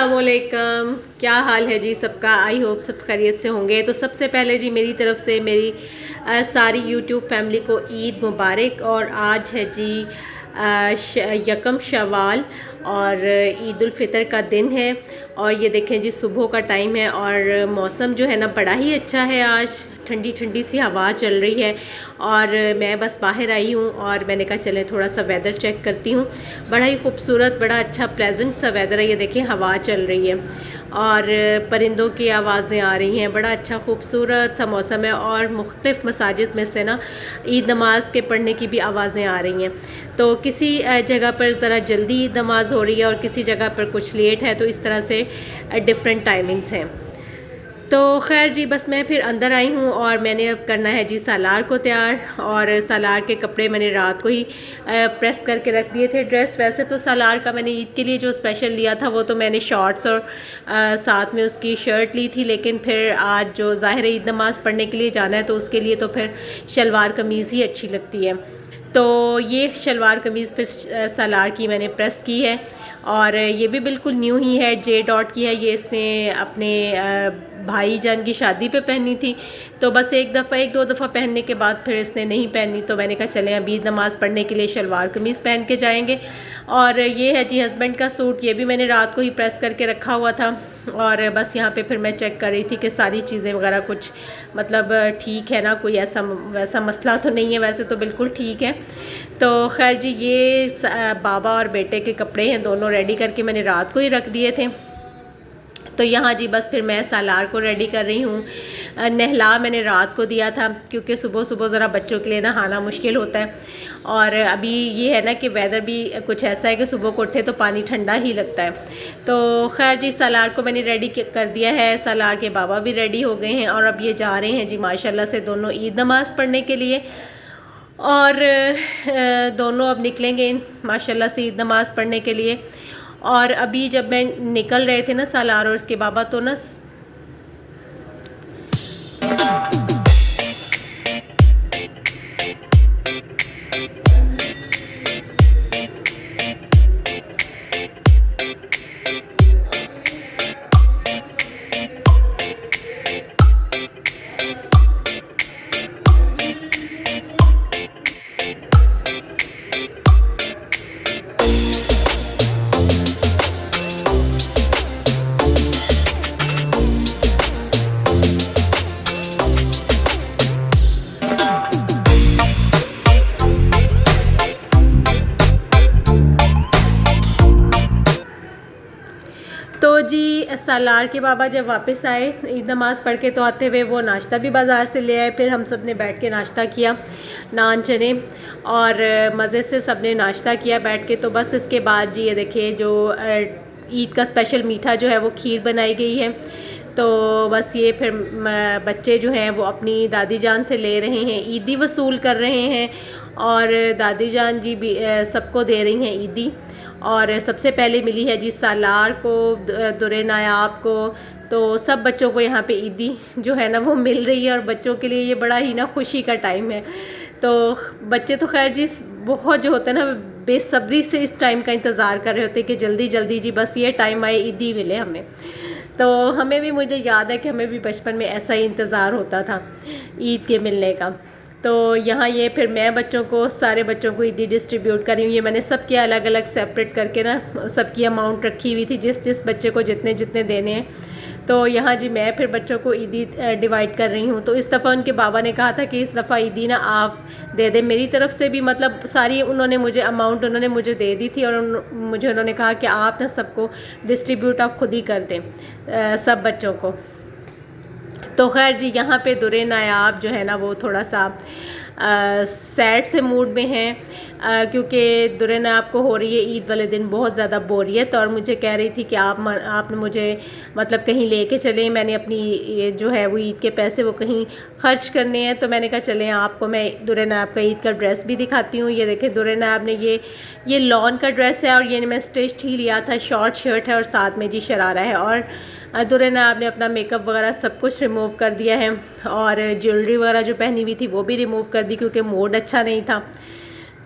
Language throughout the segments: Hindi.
अस्सलामुअलैकुम। क्या हाल है जी सबका? आई होप सब खैरियत से होंगे। तो सबसे पहले जी मेरी तरफ से मेरी सारी यूट्यूब फैमिली को ईद मुबारक। और आज है जी यकम शवाल और ईद उल फितर का दिन है। और ये देखें जी सुबह का टाइम है और मौसम जो है ना बड़ा ही अच्छा है। आज ठंडी ठंडी सी हवा चल रही है और मैं बस बाहर आई हूँ और मैंने कहा चले थोड़ा सा वेदर चेक करती हूँ। बड़ा ही खूबसूरत, बड़ा अच्छा प्लेजेंट सा वेदर है। ये देखिए हवा चल रही है और परिंदों की आवाज़ें आ रही हैं। बड़ा अच्छा खूबसूरत सा मौसम है और मुख्तलिफ़ मसाजिद में से ना ईद नमाज के पढ़ने की भी आवाज़ें आ रही हैं। तो किसी जगह पर ज़रा जल्दी ईद नमाज हो रही है और किसी जगह पर कुछ लेट है, तो इस तरह से डिफरेंट टाइमिंग्स हैं। तो खैर जी बस मैं फिर अंदर आई हूँ और मैंने अब करना है जी सालार को तैयार। और सालार के कपड़े मैंने रात को ही प्रेस करके रख दिए थे। ड्रेस वैसे तो सालार का मैंने ईद के लिए जो स्पेशल लिया था वो तो मैंने शॉर्ट्स और साथ में उसकी शर्ट ली थी, लेकिन फिर आज जो ज़ाहिर ईद नमाज़ पढ़ने के लिए जाना है तो उसके लिए तो फिर शलवार कमीज़ ही अच्छी लगती है। तो ये शलवार कमीज़ फिर सालार की मैंने प्रेस की है और ये भी बिल्कुल न्यू ही है, जे डॉट की है। ये इसने अपने भाईजान की शादी पे पहनी थी, तो बस एक दो दफ़ा पहनने के बाद फिर इसने नहीं पहनी। तो मैंने कहा चलें अभी नमाज़ पढ़ने के लिए शलवार कमीज़ पहन के जाएंगे। और ये है जी हस्बैंड का सूट, ये भी मैंने रात को ही प्रेस करके रखा हुआ था। और बस यहाँ पे फिर मैं चेक कर रही थी कि सारी चीज़ें वगैरह कुछ मतलब ठीक है ना, कोई ऐसा वैसा मसला तो नहीं है, वैसे तो बिल्कुल ठीक है। तो खैर जी ये बाबा और बेटे के कपड़े हैं, दोनों रेडी करके मैंने रात को ही रख दिए थे। तो यहाँ जी बस फिर मैं सालार को रेडी कर रही हूँ। नहला मैंने रात को दिया था क्योंकि सुबह सुबह ज़रा बच्चों के लिए नहाना मुश्किल होता है। और अभी ये है ना कि वेदर भी कुछ ऐसा है कि सुबह को उठे तो पानी ठंडा ही लगता है। तो खैर जी सालार को मैंने रेडी कर दिया है। सालार के बाबा भी रेडी हो गए हैं और अब ये जा रहे हैं जी माशाल्लाह से दोनों ईद नमाज़ पढ़ने के लिए। और दोनों अब निकलेंगे माशाल्लाह से ईद नमाज़ पढ़ने के लिए। और अभी जब मैं निकल रहे थे ना सालार और उसके बाबा, तो ना तो जी सालार के बाबा जब वापस आए ईद नमाज़ पढ़ के, तो आते हुए वो नाश्ता भी बाज़ार से ले आए। फिर हम सब ने बैठ के नाश्ता किया, नान चने और मज़े से सब ने नाश्ता किया बैठ के। तो बस इसके बाद जी ये देखिए जो ईद का स्पेशल मीठा जो है वो खीर बनाई गई है। तो बस ये फिर बच्चे जो हैं वो अपनी दादी जान से ले रहे हैं, ईदी वसूल कर रहे हैं और दादी जान जी भी सबको दे रही हैं ईदी। और सबसे पहले मिली है जी सालार को, दुरे नायाब को। तो सब बच्चों को यहाँ पे ईदी जो है ना वो मिल रही है और बच्चों के लिए ये बड़ा ही ना खुशी का टाइम है। तो बच्चे तो खैर जी बहुत जो होता है ना बेसब्री से इस टाइम का इंतज़ार कर रहे होते हैं कि जल्दी जल्दी जी बस ये टाइम आए, ईदी मिले हमें। तो हमें भी, मुझे याद है कि हमें भी बचपन में ऐसा ही इंतज़ार होता था ईद के मिलने का। तो यहाँ ये फिर मैं बच्चों को, सारे बच्चों को ईदी डिस्ट्रीब्यूट कर रही हूँ। ये मैंने सब के अलग अलग सेपरेट करके ना सबकी अमाउंट रखी हुई थी, जिस जिस बच्चे को जितने जितने देने हैं। तो यहाँ जी मैं फिर बच्चों को ईदी डिवाइड कर रही हूँ। तो इस दफ़ा उनके बाबा ने कहा था कि इस दफ़ा ईदी ना आप दे दें। मेरी तरफ से भी मतलब सारी उन्होंने मुझे अमाउंट उन्होंने मुझे दे दी थी और मुझे उन्होंने कहा कि आप ना सबको डिस्ट्रीब्यूट आप खुद ही कर दें सब बच्चों को। तो खैर जी यहाँ पे दुरे नायाब जो है ना वो थोड़ा सा सैड से मूड में हैं क्योंकि दुरे नायाब को हो रही है ईद वाले दिन बहुत ज़्यादा बोरियत। और मुझे कह रही थी कि आप मुझे मतलब कहीं लेके चलें, मैंने अपनी ये जो है वो ईद के पैसे वो कहीं ख़र्च करने हैं। तो मैंने कहा चलें आपको मैं दुरे नायाब का ईद का ड्रेस भी दिखाती हूँ। ये देखें दुरे नायाब ने ये लॉन का ड्रेस है और ये मैं स्टिच्ड ही लिया था, शॉर्ट शर्ट है और साथ में जी शरारा है। और दुरे नायाब ने अपना मेकअप वगैरह सब कुछ रिमूव कर दिया है और ज्वेलरी वगैरह जो पहनी हुई थी वो भी रिमूव कर दी क्योंकि मूड अच्छा नहीं था।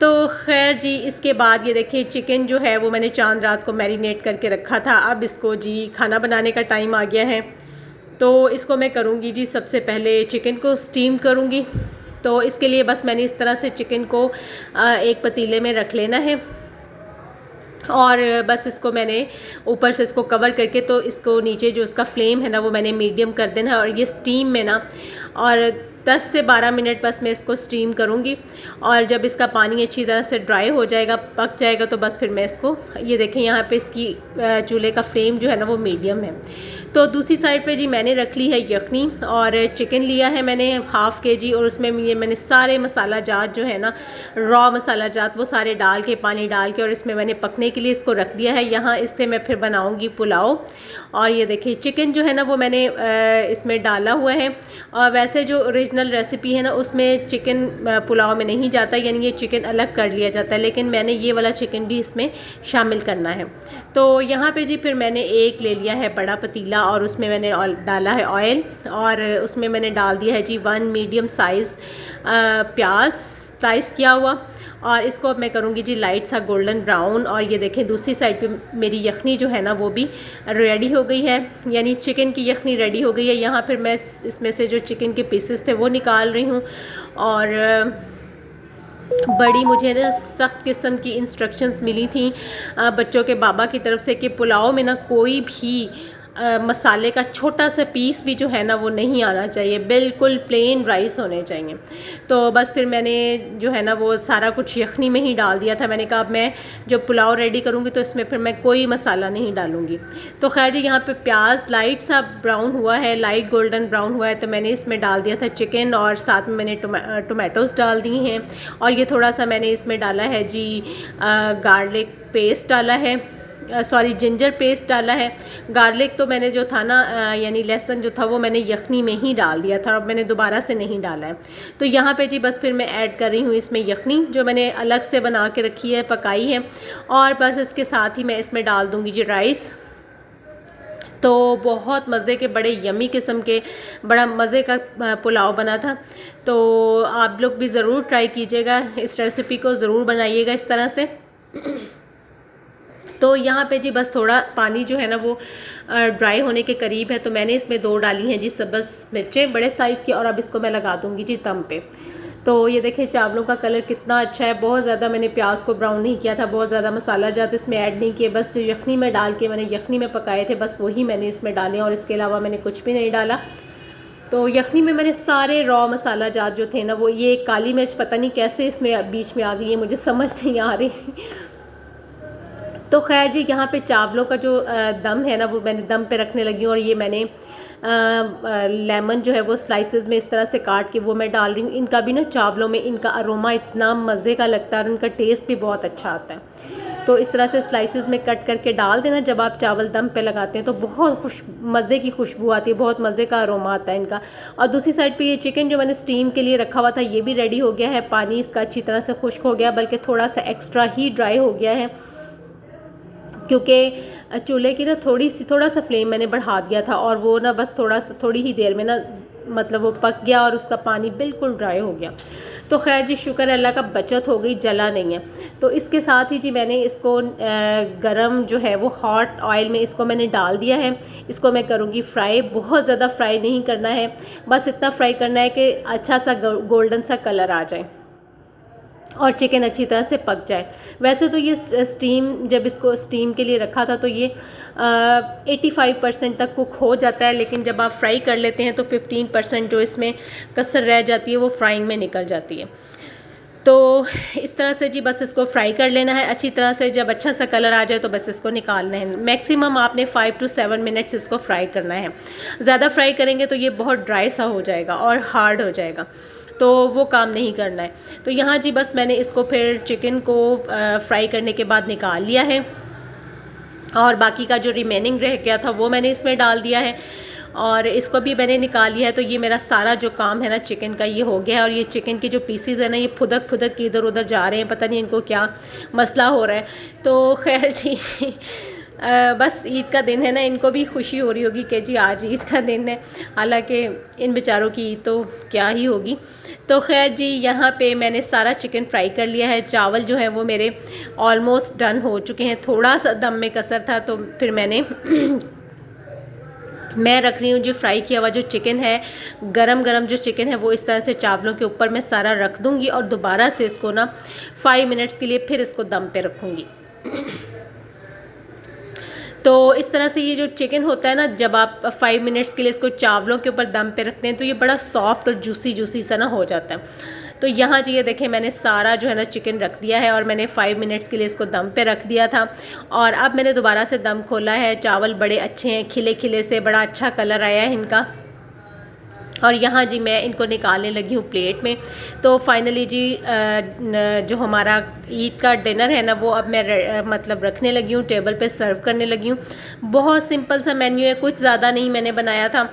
तो खैर जी, इसके बाद ये देखिए चिकन जो है वो मैंने चांद रात को मैरिनेट करके रखा था। अब इसको जी खाना बनाने का टाइम आ गया है। तो इसको मैं करूँगी जी, सबसे पहले चिकन को स्टीम करूँगी। तो इसके लिए बस मैंने इस तरह से चिकन को एक पतीले में रख लेना है और बस इसको मैंने ऊपर से इसको कवर करके, तो इसको नीचे जो इसका फ्लेम है ना वो मैंने मीडियम कर देना है। और ये स्टीम में ना, और 10 से 12 मिनट बस मैं इसको स्टीम करूँगी। और जब इसका पानी अच्छी तरह से ड्राई हो जाएगा, पक जाएगा, तो बस फिर मैं इसको, ये देखें यहाँ पे इसकी चूल्हे का फ्लेम जो है ना वो मीडियम है। तो दूसरी साइड पे जी मैंने रख ली है यखनी, और चिकन लिया है मैंने हाफ़ kg, और उसमें ये मैंने सारे मसाला जात जो है ना, रॉ मसाला जात, वो सारे डाल के, पानी डाल के, और इसमें मैंने पकने के लिए इसको रख दिया है। यहाँ इससे मैं फिर बनाऊँगी पुलाव। और ये देखिए चिकन जो है ना वो मैंने इसमें डाला हुआ है। और वैसे जो ओरिजिनल रेसिपी है ना उसमें चिकन पुलाव में नहीं जाता, यानी ये चिकन अलग कर लिया जाता है, लेकिन मैंने ये वाला चिकन भी इसमें शामिल करना है। तो यहाँ पे जी फिर मैंने एक ले लिया है बड़ा पतीला, और उसमें मैंने डाला है ऑयल, और उसमें मैंने डाल दिया है जी 1 मीडियम साइज़ प्याज स्लाइस किया हुआ। और इसको अब मैं करूँगी जी लाइट सा गोल्डन ब्राउन। और ये देखें दूसरी साइड पे मेरी यखनी जो है ना वो भी रेडी हो गई है, यानी चिकन की यखनी रेडी हो गई है। यहाँ फिर मैं इसमें से जो चिकन के पीसेस थे वो निकाल रही हूँ। और बड़ी मुझे ना सख्त किस्म की इंस्ट्रक्शंस मिली थी बच्चों के बाबा की तरफ से कि पुलाव में ना कोई भी मसाले का छोटा सा पीस भी जो है ना वो नहीं आना चाहिए, बिल्कुल प्लेन राइस होने चाहिए। तो बस फिर मैंने जो है ना वो सारा कुछ यखनी में ही डाल दिया था। मैंने कहा अब मैं जब पुलाव रेडी करूँगी तो इसमें फिर मैं कोई मसाला नहीं डालूँगी। तो खैर जी यहाँ पे प्याज लाइट सा ब्राउन हुआ है, लाइट गोल्डन ब्राउन हुआ है, तो मैंने इसमें डाल दिया था चिकन, और साथ में मैंने टोमेटोज़ डाल दी हैं। और ये थोड़ा सा मैंने इसमें डाला है जी गार्लिक पेस्ट डाला है, सॉरी जिंजर पेस्ट डाला है। गार्लिक तो मैंने जो था ना यानी लहसुन जो था वो मैंने यखनी में ही डाल दिया था, अब मैंने दोबारा से नहीं डाला है। तो यहाँ पे जी बस फिर मैं ऐड कर रही हूँ इसमें यखनी जो मैंने अलग से बना के रखी है, पकाई है। और बस इसके साथ ही मैं इसमें डाल दूँगी जी राइस। तो बहुत मज़े के, बड़े यमी किस्म के, बड़ा मज़े का पुलाव बना था। तो आप लोग भी ज़रूर ट्राई कीजिएगा, इस रेसिपी को ज़रूर बनाइएगा इस तरह से। तो यहाँ पे जी बस थोड़ा पानी जो है ना वो ड्राई होने के करीब है, तो मैंने इसमें 2 डाली हैं जी सब्ज़ मिर्चें बड़े साइज़ की, और अब इसको मैं लगा दूँगी जी दम पे। तो ये देखें चावलों का कलर कितना अच्छा है, बहुत ज़्यादा मैंने प्याज को ब्राउन नहीं किया था, बहुत ज़्यादा मसाला जात इसमें ऐड नहीं किए, बस जो यखनी में डाल के मैंने यखनी में पकाए थे बस वही मैंने इसमें डाले, और इसके अलावा मैंने कुछ भी नहीं डाला। तो यखनी में मैंने सारे रॉ मसाला जात जो थे ना वो, ये काली मिर्च पता नहीं कैसे इसमें बीच में आ गई है, मुझे समझ नहीं आ रही। तो खैर जी यहाँ पे चावलों का जो दम है ना वो मैंने दम पे रखने लगी हूँ। और ये मैंने लेमन जो है वो स्लाइसेस में इस तरह से काट के वो मैं डाल रही हूँ। इनका भी ना चावलों में इनका अरोमा इतना मज़े का लगता है, और इनका टेस्ट भी बहुत अच्छा आता है। तो इस तरह से स्लाइसेस में कट करके डाल देना जब आप चावल दम पे लगाते हैं, तो बहुत मज़े की खुशबू आती है, बहुत मज़े का अरोमा आता है इनका। और दूसरी साइड पे ये चिकन जो मैंने स्टीम के लिए रखा हुआ था ये भी रेडी हो गया है, पानी इसका अच्छी तरह से खुश्क हो गया, बल्कि थोड़ा सा एक्स्ट्रा ही ड्राई हो गया है, क्योंकि चूल्हे की ना थोड़ा सा फ्लेम मैंने बढ़ा दिया था, और वो ना बस थोड़ी ही देर में ना मतलब वो पक गया और उसका पानी बिल्कुल ड्राई हो गया। तो खैर जी शुक्र अल्लाह का बचत हो गई, जला नहीं है। तो इसके साथ ही जी मैंने इसको गरम जो है वो हॉट ऑयल में इसको मैंने डाल दिया है। इसको मैं करूँगी फ्राई, बहुत ज़्यादा फ्राई नहीं करना है, बस इतना फ्राई करना है कि अच्छा सा गोल्डन सा कलर आ जाए और चिकन अच्छी तरह से पक जाए। वैसे तो ये जब इसको स्टीम के लिए रखा था तो ये 85% तक कुक हो जाता है, लेकिन जब आप फ्राई कर लेते हैं तो 15% जो इसमें कसर रह जाती है वो फ्राइंग में निकल जाती है। तो इस तरह से जी बस इसको फ्राई कर लेना है अच्छी तरह से। जब अच्छा सा कलर आ जाए तो बस इसको निकालना है। मैक्सिमम आपने 5 to 7 मिनट्स इसको फ्राई करना है। ज़्यादा फ्राई करेंगे तो ये बहुत ड्राई सा हो जाएगा और हार्ड हो जाएगा, तो वो काम नहीं करना है। तो यहाँ जी बस मैंने इसको फिर चिकन को फ्राई करने के बाद निकाल लिया है, और बाकी का जो रिमेनिंग रह गया था वो मैंने इसमें डाल दिया है, और इसको भी मैंने निकाल लिया है। तो ये मेरा सारा जो काम है ना चिकन का ये हो गया है। और ये चिकन के जो पीसीज है ना ये फुदक के इधर उधर जा रहे हैं, पता नहीं इनको क्या मसला हो रहा है। तो खैर जी बस ईद का दिन है ना, इनको भी खुशी हो रही होगी कि जी आज ईद का दिन है, हालांकि इन बेचारों की ईद तो क्या ही होगी। तो खैर जी, यहाँ पे मैंने सारा चिकन फ्राई कर लिया है। चावल जो है वो मेरे ऑलमोस्ट डन हो चुके हैं, थोड़ा सा दम में कसर था तो फिर मैंने मैं रख रही हूँ जो फ्राई किया हुआ जो चिकन है, गरम गरम जो चिकन है वो इस तरह से चावलों के ऊपर मैं सारा रख दूँगी और दोबारा से इसको ना 5 मिनट्स के लिए फिर इसको दम पे रखूँगी। तो इस तरह से ये जो चिकन होता है ना, जब आप 5 मिनट्स के लिए इसको चावलों के ऊपर दम पे रखते हैं तो ये बड़ा सॉफ्ट और जूसी जूसी सा ना हो जाता है। तो यहाँ जी ये देखें, मैंने सारा जो है ना चिकन रख दिया है और मैंने 5 मिनट्स के लिए इसको दम पे रख दिया था और अब मैंने दोबारा से दम खोला है। चावल बड़े अच्छे हैं, खिले खिले से, बड़ा अच्छा कलर आया है इनका। और यहाँ जी मैं इनको निकालने लगी हूँ प्लेट में। तो फाइनली जी जो हमारा ईद का डिनर है ना वो अब मैं मतलब रखने लगी हूँ, टेबल पे सर्व करने लगी हूँ। बहुत सिंपल सा मेन्यू है, कुछ ज़्यादा नहीं मैंने बनाया था।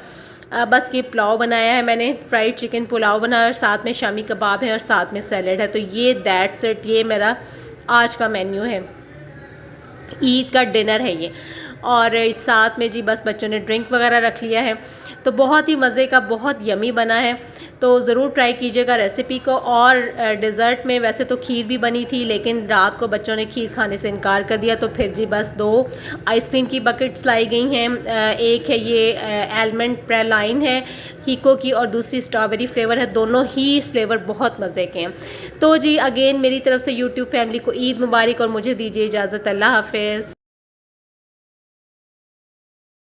बस ये पुलाव बनाया है मैंने, फ्राइड चिकन पुलाव बनाया और साथ में शामी कबाब है और साथ में सैलड है। तो ये दैट्स इट, ये मेरा आज का मेन्यू है, ईद का डिनर है ये। और साथ में जी बस बच्चों ने ड्रिंक वगैरह रख लिया है। तो बहुत ही मज़े का, बहुत यमी बना है। तो ज़रूर ट्राई कीजिएगा रेसिपी को। और डिज़र्ट में वैसे तो खीर भी बनी थी, लेकिन रात को बच्चों ने खीर खाने से इनकार कर दिया, तो फिर जी बस 2 आइसक्रीम की बकेट्स लाई गई हैं। एक है ये आलमंड प्रेलाइन है हीको की और दूसरी स्ट्रॉबेरी फ्लेवर है। दोनों ही इस फ्लेवर बहुत मज़े के हैं। तो जी अगेन मेरी तरफ से यूट्यूब फैमिली को ईद मुबारक और मुझे दीजिए इजाज़त। अल्लाह हाफ़िज़।